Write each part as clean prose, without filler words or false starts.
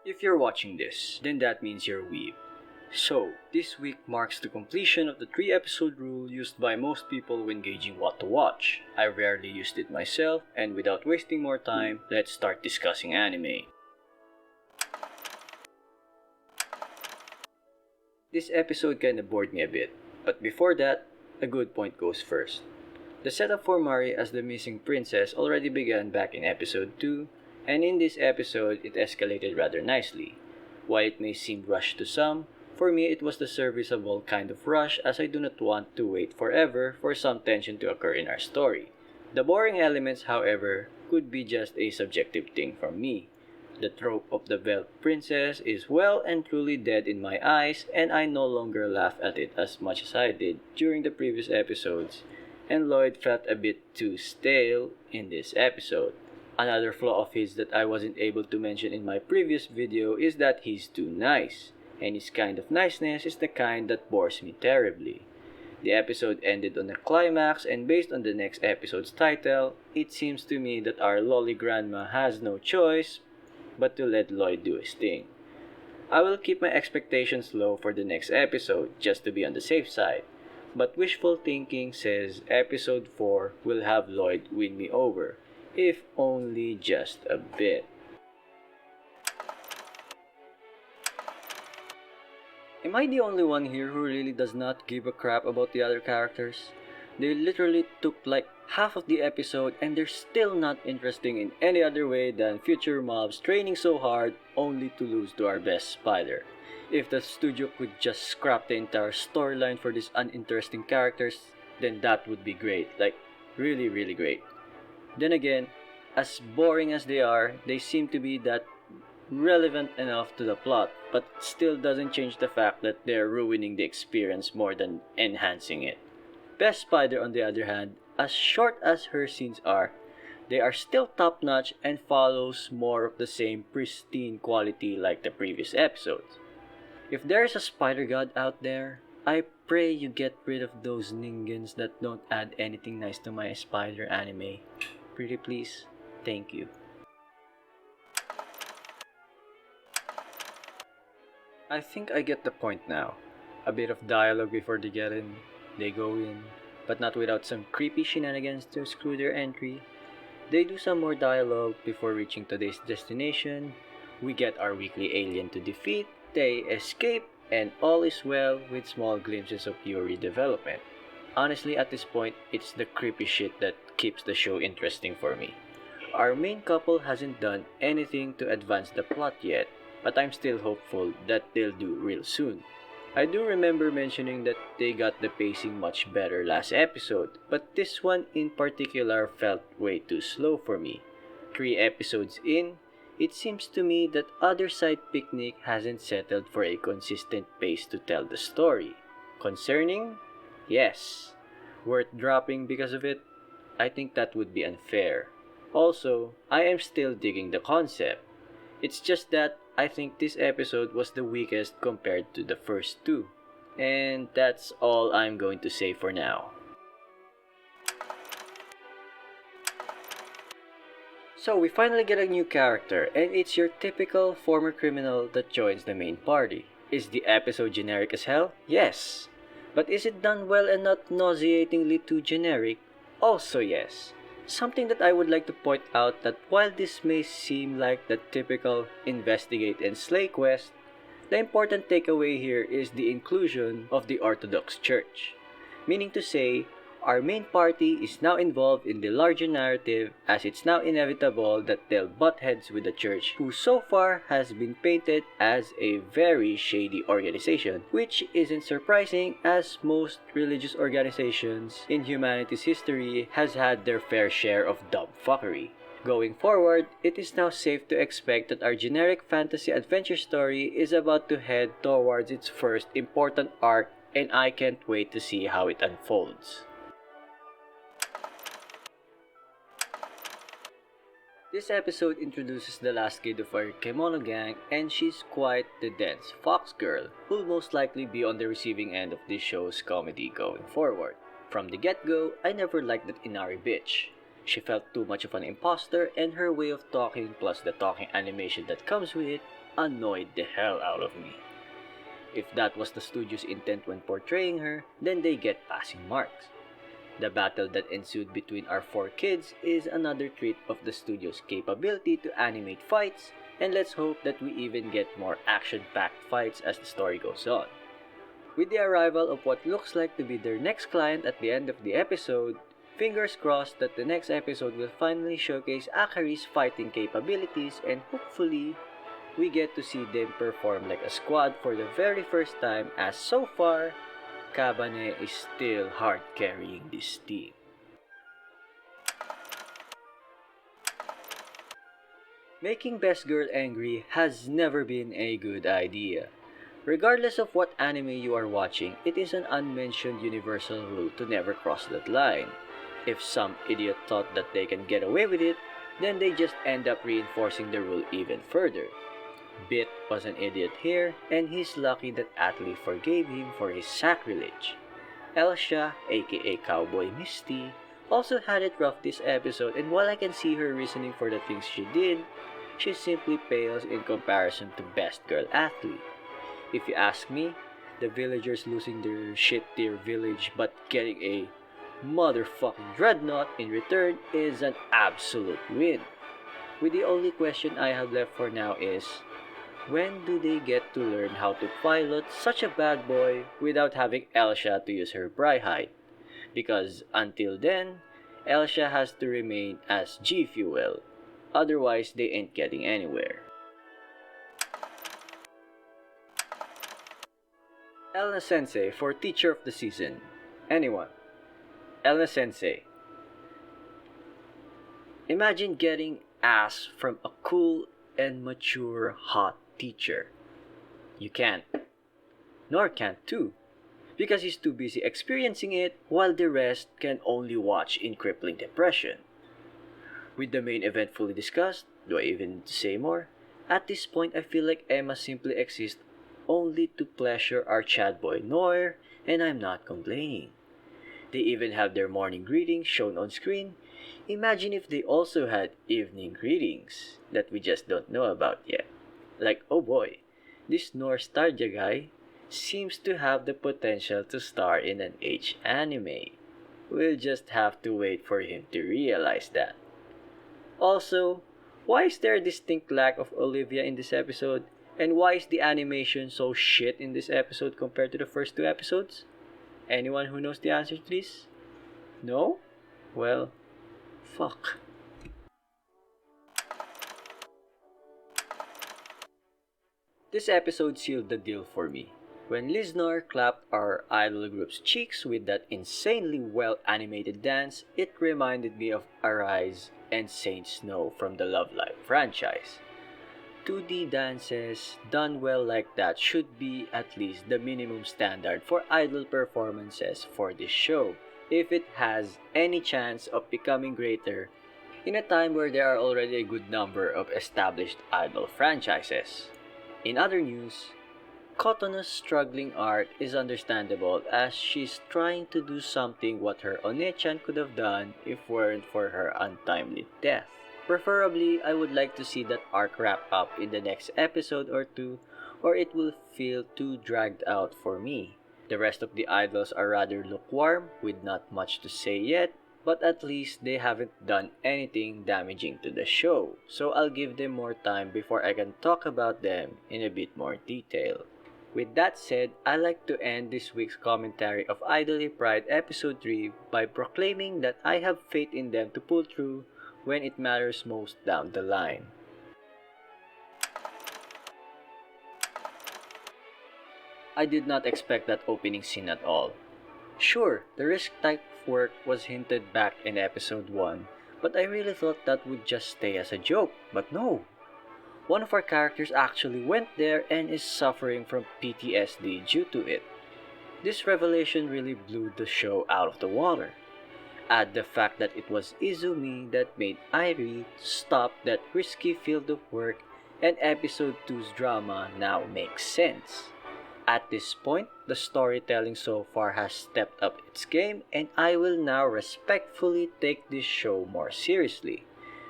If you're watching this, then that means you're weeb. So, this week marks the completion of the 3-episode rule used by most people when gauging what to watch. I rarely used it myself, and without wasting more time, let's start discussing anime. This episode kinda bored me a bit, but before that, a good point goes first. The setup for Mari as the missing princess already began back in episode 2, and in this episode it escalated rather nicely. While it may seem rushed to some, for me it was the serviceable kind of rush as I do not want to wait forever for some tension to occur in our story. The boring elements, however, could be just a subjective thing from me. The trope of the veiled princess is well and truly dead in my eyes, and I no longer laugh at it as much as I did during the previous episodes, and Lloyd felt a bit too stale in this episode. Another flaw of his that I wasn't able to mention in my previous video is that he's too nice, and his kind of niceness is the kind that bores me terribly. The episode ended on a climax, and based on the next episode's title, it seems to me that our lolly grandma has no choice but to let Lloyd do his thing. I will keep my expectations low for the next episode just to be on the safe side, but wishful thinking says episode 4 will have Lloyd win me over, if only just a bit. Am I the only one here who really does not give a crap about the other characters? They literally took like half of the episode and they're still not interesting in any other way than future mobs training so hard only to lose to our best spider. If the studio could just scrap the entire storyline for these uninteresting characters, then that would be great, like really really great. Then again, as boring as they are, they seem to be that relevant enough to the plot, but still doesn't change the fact that they're ruining the experience more than enhancing it. Best Spider, on the other hand, as short as her scenes are, they are still top-notch and follows more of the same pristine quality like the previous episodes. If there is a spider god out there, I pray you get rid of those ningans that don't add anything nice to my spider anime. Pretty please, thank you. I think I get the point now. A bit of dialogue before they get in. They go in, but not without some creepy shenanigans to screw their entry. They do some more dialogue before reaching today's destination. We get our weekly alien to defeat, they escape, and all is well with small glimpses of Yuri development. Honestly, at this point, it's the creepy shit that keeps the show interesting for me. Our main couple hasn't done anything to advance the plot yet, but I'm still hopeful that they'll do real soon. I do remember mentioning that they got the pacing much better last episode, but this one in particular felt way too slow for me. 3 episodes in, it seems to me that Otherside Picnic hasn't settled for a consistent pace to tell the story. Concerning? Yes. Worth dropping because of it? I think that would be unfair. Also, I am still digging the concept. It's just that I think this episode was the weakest compared to the first 2. And that's all I'm going to say for now. So we finally get a new character, and it's your typical former criminal that joins the main party. Is the episode generic as hell? Yes. But is it done well and not nauseatingly too generic? Also yes. Something that I would like to point out that while this may seem like the typical investigate and slay quest, the important takeaway here is the inclusion of the Orthodox Church. Meaning to say, our main party is now involved in the larger narrative as it's now inevitable that they'll butt heads with the church, who so far has been painted as a very shady organization, which isn't surprising as most religious organizations in humanity's history has had their fair share of dumb fuckery. Going forward, it is now safe to expect that our generic fantasy adventure story is about to head towards its first important arc, and I can't wait to see how it unfolds. This episode introduces the last kid of our Kemono gang, and she's quite the dense fox girl, who'll most likely be on the receiving end of this show's comedy going forward. From the get-go, I never liked that Inari bitch. She felt too much of an imposter, and her way of talking plus the talking animation that comes with it annoyed the hell out of me. If that was the studio's intent when portraying her, then they get passing marks. The battle that ensued between our four kids is another treat of the studio's capability to animate fights, and let's hope that we even get more action-packed fights as the story goes on. With the arrival of what looks like to be their next client at the end of the episode, fingers crossed that the next episode will finally showcase Akari's fighting capabilities, and hopefully we get to see them perform like a squad for the very first time, as so far, Kabane is still hard carrying this team. Making Best Girl angry has never been a good idea. Regardless of what anime you are watching, it is an unmentioned universal rule to never cross that line. If some idiot thought that they can get away with it, then they just end up reinforcing the rule even further. Bit was an idiot here, and he's lucky that Atli forgave him for his sacrilege. Elsa, aka Cowboy Misty, also had it rough this episode, and while I can see her reasoning for the things she did, she simply pales in comparison to Best Girl Atli. If you ask me, the villagers losing their shit tier village but getting a motherfucking dreadnought in return is an absolute win. With the only question I have left for now is, when do they get to learn how to pilot such a bad boy without having Elsa to use her Brihide? Because until then, Elsa has to remain as G Fuel. Otherwise, they ain't getting anywhere. Elna Sensei for Teacher of the Season. Anyone? Elna Sensei. Imagine getting ass from a cool and mature hot teacher. You can't. Nor can't too. Because he's too busy experiencing it while the rest can only watch in crippling depression. With the main event fully discussed, do I even need to say more? At this point, I feel like Emma simply exists only to pleasure our Chad boy Noir, and I'm not complaining. They even have their morning greetings shown on screen. Imagine if they also had evening greetings that we just don't know about yet. Like, oh boy, this Noir Starja guy seems to have the potential to star in an H anime. We'll just have to wait for him to realize that. Also, why is there a distinct lack of Olivia in this episode? And why is the animation so shit in this episode compared to the first two episodes? Anyone who knows the answer to this? No? Well, fuck. This episode sealed the deal for me. When Liznor clapped our idol group's cheeks with that insanely well-animated dance, it reminded me of Arise and Saint Snow from the Love Live franchise. 2D dances done well like that should be at least the minimum standard for idol performances for this show, if it has any chance of becoming greater in a time where there are already a good number of established idol franchises. In other news, Kotono's struggling art is understandable as she's trying to do something what her One-chan could have done if weren't for her untimely death. Preferably, I would like to see that arc wrap up in the next episode or two, or it will feel too dragged out for me. The rest of the idols are rather lukewarm, with not much to say yet, but at least they haven't done anything damaging to the show, so I'll give them more time before I can talk about them in a bit more detail. With that said, I'd like to end this week's commentary of Idoly Pride Episode 3 by proclaiming that I have faith in them to pull through when it matters most down the line. I did not expect that opening scene at all. Sure, the risk type of work was hinted back in episode 1, but I really thought that would just stay as a joke, but no. One of our characters actually went there and is suffering from PTSD due to it. This revelation really blew the show out of the water. Add the fact that it was Izumi that made Irie stop that risky field of work, and episode 2's drama now makes sense. At this point, the storytelling so far has stepped up its game, and I will now respectfully take this show more seriously.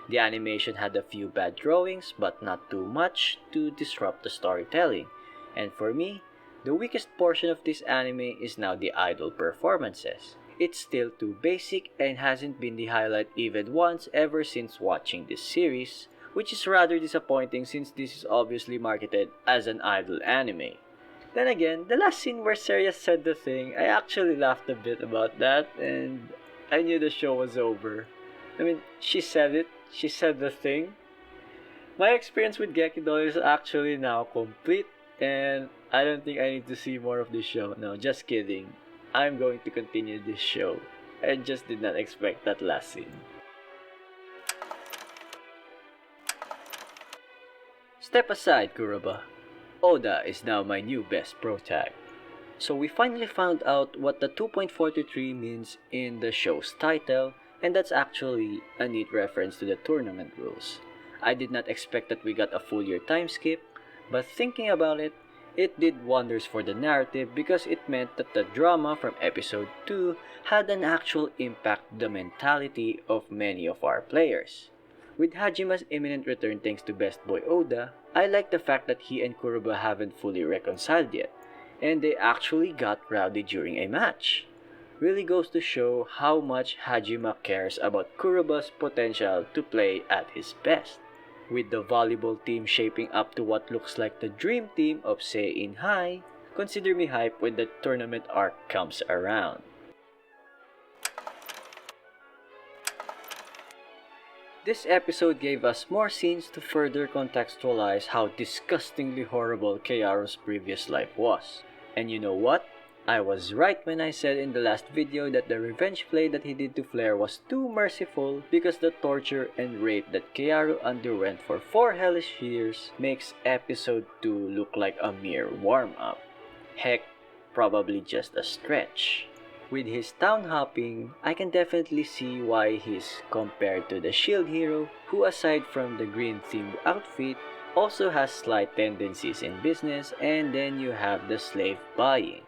The animation had a few bad drawings, but not too much to disrupt the storytelling. And for me, the weakest portion of this anime is now the idol performances. It's still too basic and hasn't been the highlight even once ever since watching this series, which is rather disappointing since this is obviously marketed as an idol anime. Then again, the last scene where Seria said the thing, I actually laughed a bit about that, and I knew the show was over. I mean, she said it, she said the thing. My experience with Gekidol is actually now complete, and I don't think I need to see more of this show. No, just kidding. I'm going to continue this show. I just did not expect that last scene. Step aside, Kuroba. Oda is now my new best pro tag. So we finally found out what the 2.43 means in the show's title, and that's actually a neat reference to the tournament rules. I did not expect that we got a full year time skip, but thinking about it, it did wonders for the narrative because it meant that the drama from episode 2 had an actual impact on the mentality of many of our players. With Hajima's imminent return thanks to Best Boy Oda, I like the fact that he and Kuroba haven't fully reconciled yet, and they actually got rowdy during a match. Really goes to show how much Hajima cares about Kuroba's potential to play at his best. With the volleyball team shaping up to what looks like the dream team of Seiin High, consider me hype when the tournament arc comes around. This episode gave us more scenes to further contextualize how disgustingly horrible Keiaru's previous life was. And you know what? I was right when I said in the last video that the revenge play that he did to Flare was too merciful because the torture and rape that Keiaru underwent for 4 hellish years makes episode 2 look like a mere warm-up. Heck, probably just a stretch. With his town hopping, I can definitely see why he's compared to the shield hero who, aside from the green themed outfit, also has slight tendencies in business, and then you have the slave buying.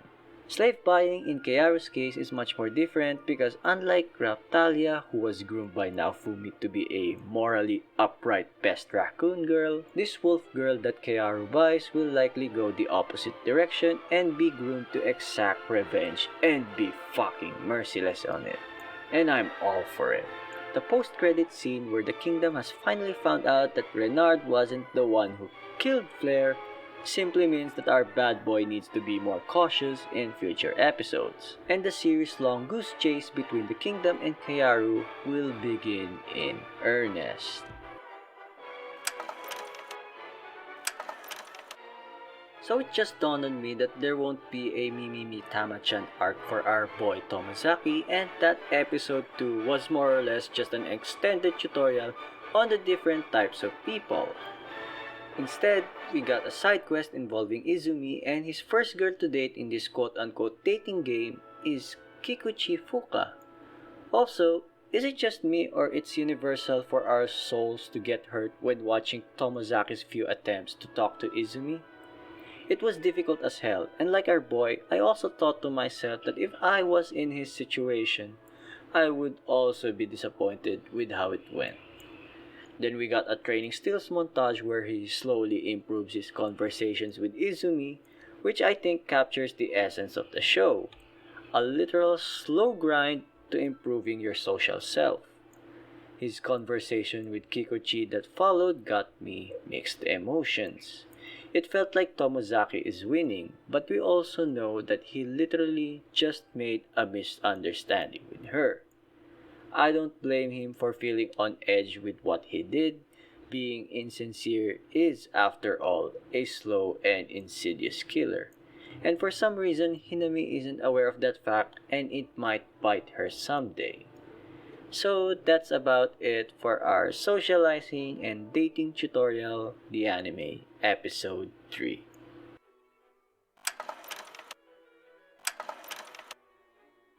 Slave buying in Keiaru's case is much more different because unlike Raptalia, who was groomed by Naofumi to be a morally upright best raccoon girl, this wolf girl that Keiaru buys will likely go the opposite direction and be groomed to exact revenge and be fucking merciless on it. And I'm all for it. The post-credit scene where the kingdom has finally found out that Renard wasn't the one who killed Flare simply means that our bad boy needs to be more cautious in future episodes. And the series-long goose chase between the kingdom and Keiaru will begin in earnest. So it just dawned on me that there won't be a Mimimi Tama-chan arc for our boy Tomozaki, and that episode 2 was more or less just an extended tutorial on the different types of people. Instead, we got a side quest involving Izumi, and his first girl to date in this quote-unquote dating game is Kikuchi Fuka. Also, is it just me or it's universal for our souls to get hurt when watching Tomozaki's few attempts to talk to Izumi? It was difficult as hell, and like our boy, I also thought to myself that if I was in his situation, I would also be disappointed with how it went. Then we got a training stills montage where he slowly improves his conversations with Izumi, which I think captures the essence of the show. A literal slow grind to improving your social self. His conversation with Kikuchi that followed got me mixed emotions. It felt like Tomozaki is winning, but we also know that he literally just made a misunderstanding with her. I don't blame him for feeling on edge with what he did. Being insincere is, after all, a slow and insidious killer. And for some reason, Hinami isn't aware of that fact, and it might bite her someday. So that's about it for our socializing and dating tutorial, the anime, episode 3.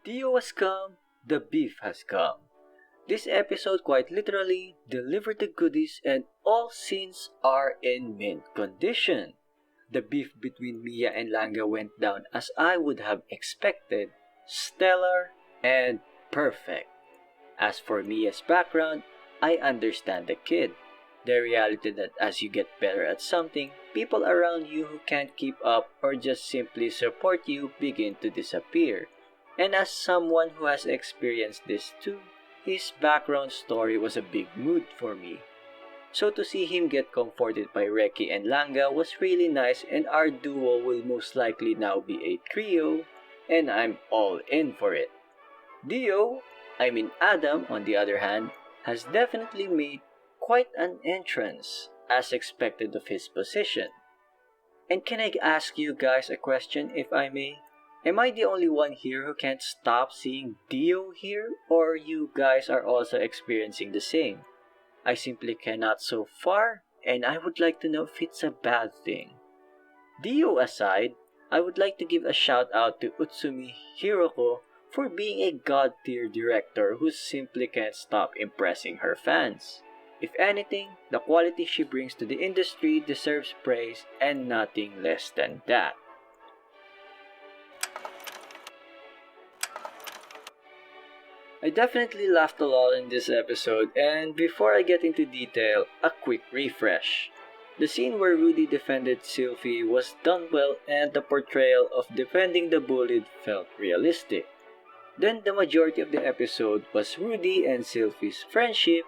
Dio has come, the beef has come. This episode quite literally delivered the goodies and all scenes are in mint condition. The beef between Mia and Langa went down as I would have expected, stellar and perfect. As for Mia's background, I understand the kid. The reality that as you get better at something, people around you who can't keep up or just simply support you begin to disappear. And as someone who has experienced this too, his background story was a big mood for me. So to see him get comforted by Reki and Langa was really nice, and our duo will most likely now be a trio, and I'm all in for it. Adam, on the other hand, has definitely made quite an entrance, as expected of his position. And can I ask you guys a question, if I may? Am I the only one here who can't stop seeing Dio here, or you guys are also experiencing the same? I simply cannot so far, and I would like to know if it's a bad thing. Dio aside, I would like to give a shout out to Utsumi Hiroko for being a god-tier director who simply can't stop impressing her fans. If anything, the quality she brings to the industry deserves praise and nothing less than that. I definitely laughed a lot in this episode, and before I get into detail, a quick refresh. The scene where Rudy defended Sylvie was done well, and the portrayal of defending the bullied felt realistic. Then the majority of the episode was Rudy and Sylvie's friendship,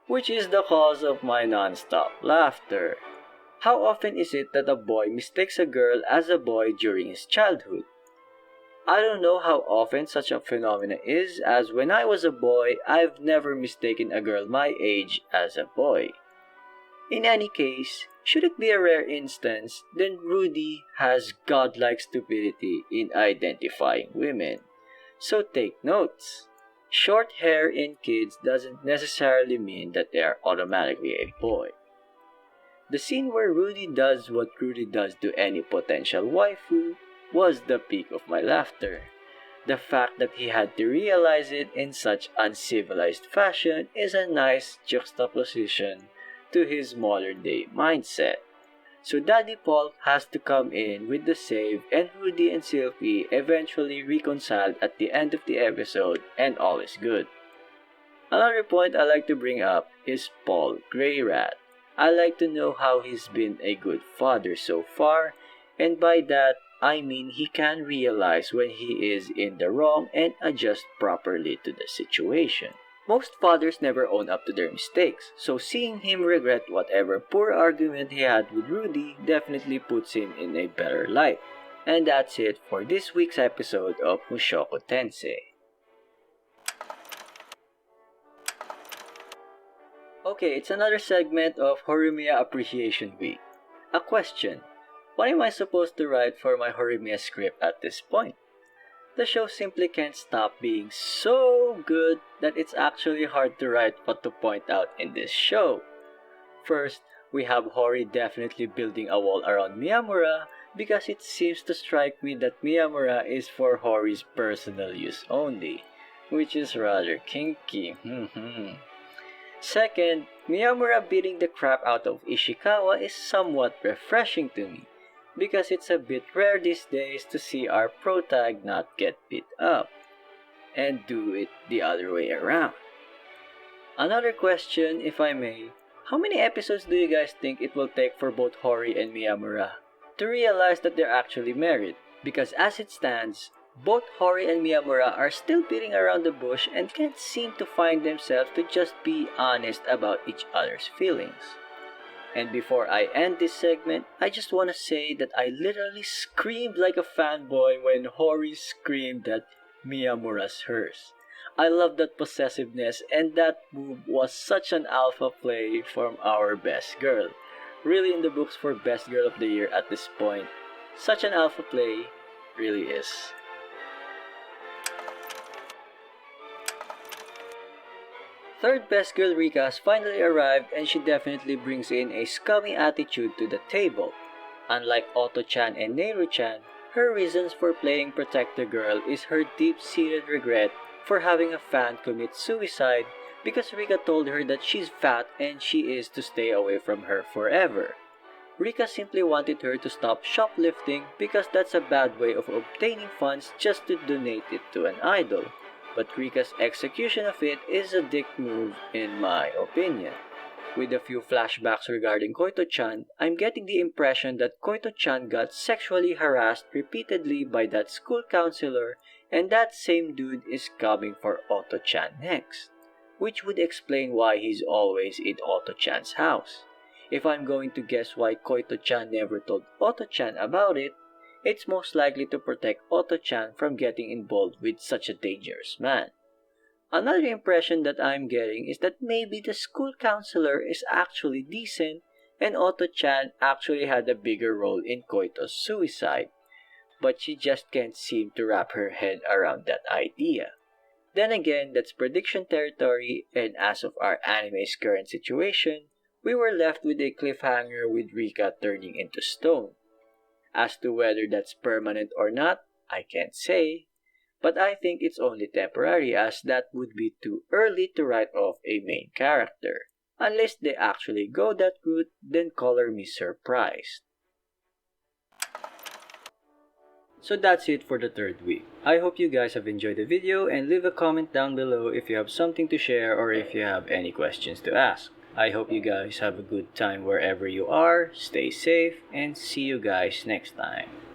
which is the cause of my non-stop laughter. How often is it that a boy mistakes a girl as a boy during his childhood? I don't know how often such a phenomenon is, as when I was a boy, I've never mistaken a girl my age as a boy. In any case, should it be a rare instance, then Rudy has godlike stupidity in identifying women. So take notes. Short hair in kids doesn't necessarily mean that they are automatically a boy. The scene where Rudy does what Rudy does to any potential waifu was the peak of my laughter. The fact that he had to realize it in such uncivilized fashion is a nice juxtaposition to his modern day mindset. So Daddy Paul has to come in with the save, and Rudy and Sylvie eventually reconciled at the end of the episode, and all is good. Another point I like to bring up is Paul Greyrat. I like to know how he's been a good father so far, and by that I mean he can realize when he is in the wrong and adjust properly to the situation. Most fathers never own up to their mistakes, so seeing him regret whatever poor argument he had with Rudy definitely puts him in a better light. And that's it for this week's episode of Mushoku Tensei. Okay, it's another segment of Horimiya Appreciation Week. A question. What am I supposed to write for my Horimiya script at this point? The show simply can't stop being so good that it's actually hard to write what to point out in this show. First, we have Hori definitely building a wall around Miyamura because it seems to strike me that Miyamura is for Hori's personal use only, which is rather kinky. Second, Miyamura beating the crap out of Ishikawa is somewhat refreshing to me, because it's a bit rare these days to see our protag not get beat up, and do it the other way around. Another question, if I may, how many episodes do you guys think it will take for both Hori and Miyamura to realize that they're actually married? Because as it stands, both Hori and Miyamura are still beating around the bush and can't seem to find themselves to just be honest about each other's feelings. And before I end this segment, I just want to say that I literally screamed like a fanboy when Hori screamed that Miyamura's hers. I love that possessiveness, and that move was such an alpha play from our best girl. Really in the books for best girl of the year at this point. Such an alpha play really is. Third best girl Rika's finally arrived, and she definitely brings in a scummy attitude to the table. Unlike Otto-chan and Neiru-chan, her reasons for playing Protector Girl is her deep-seated regret for having a fan commit suicide because Rika told her that she's fat and she is to stay away from her forever. Rika simply wanted her to stop shoplifting because that's a bad way of obtaining funds just to donate it to an idol. But Rika's execution of it is a dick move in my opinion. With a few flashbacks regarding Koito-chan, I'm getting the impression that Koito-chan got sexually harassed repeatedly by that school counselor and that same dude is coming for Otto-chan next, which would explain why he's always in Otto-chan's house. If I'm going to guess why Koito-chan never told Otto-chan about it, it's most likely to protect Otto-chan from getting involved with such a dangerous man. Another impression that I'm getting is that maybe the school counselor is actually decent and Otto-chan actually had a bigger role in Koito's suicide, but she just can't seem to wrap her head around that idea. Then again, that's prediction territory, and as of our anime's current situation, we were left with a cliffhanger with Rika turning into stone. As to whether that's permanent or not, I can't say, but I think it's only temporary as that would be too early to write off a main character. Unless they actually go that route, then color me surprised. So that's it for the third week. I hope you guys have enjoyed the video and leave a comment down below if you have something to share or if you have any questions to ask. I hope you guys have a good time wherever you are, stay safe, and see you guys next time.